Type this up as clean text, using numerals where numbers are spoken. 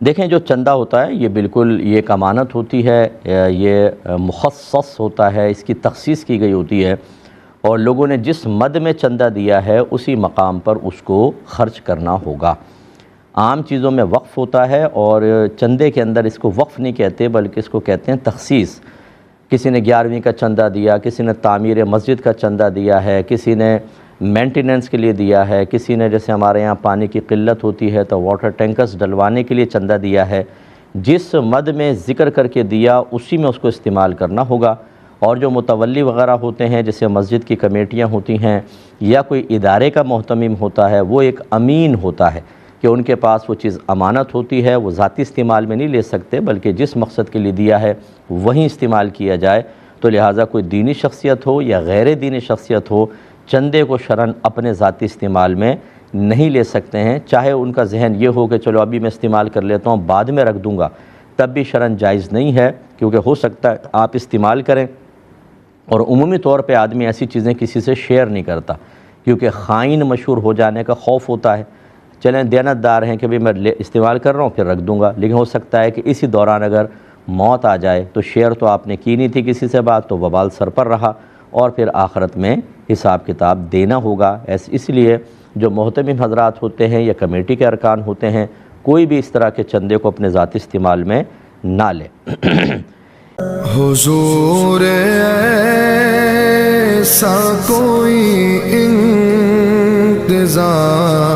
دیکھیں جو چندہ ہوتا ہے یہ بالکل یہ ایک امانت ہوتی ہے، یہ مخصص ہوتا ہے، اس کی تخصیص کی گئی ہوتی ہے، اور لوگوں نے جس مد میں چندہ دیا ہے اسی مقام پر اس کو خرچ کرنا ہوگا۔ عام چیزوں میں وقف ہوتا ہے، اور چندے کے اندر اس کو وقف نہیں کہتے بلکہ اس کو کہتے ہیں تخصیص۔ کسی نے 11ویں کا چندہ دیا، کسی نے تعمیر مسجد کا چندہ دیا ہے، کسی نے مینٹیننس کے لیے دیا ہے، کسی نے جیسے ہمارے یہاں پانی کی قلت ہوتی ہے تو واٹر ٹینکرز ڈلوانے کے لیے چندہ دیا ہے۔ جس مد میں ذکر کر کے دیا اسی میں اس کو استعمال کرنا ہوگا۔ اور جو متولی وغیرہ ہوتے ہیں جیسے مسجد کی کمیٹیاں ہوتی ہیں یا کوئی ادارے کا محتمم ہوتا ہے، وہ ایک امین ہوتا ہے کہ ان کے پاس وہ چیز امانت ہوتی ہے، وہ ذاتی استعمال میں نہیں لے سکتے بلکہ جس مقصد کے لیے دیا ہے وہیں استعمال کیا جائے۔ تو لہٰذا کوئی دینی شخصیت ہو یا غیر دینی شخصیت ہو، چندے کو شرعاً اپنے ذاتی استعمال میں نہیں لے سکتے ہیں، چاہے ان کا ذہن یہ ہو کہ چلو ابھی میں استعمال کر لیتا ہوں بعد میں رکھ دوں گا، تب بھی شرعاً جائز نہیں ہے، کیونکہ ہو سکتا ہے آپ استعمال کریں، اور عمومی طور پہ آدمی ایسی چیزیں کسی سے شیئر نہیں کرتا کیونکہ خائن مشہور ہو جانے کا خوف ہوتا ہے۔ چلیں دیانت دار ہیں کہ بھی میں استعمال کر رہا ہوں پھر رکھ دوں گا، لیکن ہو سکتا ہے کہ اسی دوران اگر موت آ جائے تو شیئر تو آپ نے کی نہیں تھی کسی سے بات، تو وبال سر پر رہا اور پھر آخرت میں حساب کتاب دینا ہوگا۔ اس لیے جو محتمم حضرات ہوتے ہیں یا کمیٹی کے ارکان ہوتے ہیں، کوئی بھی اس طرح کے چندے کو اپنے ذاتی استعمال میں نہ لے۔ حضور ایسا کوئی انتظام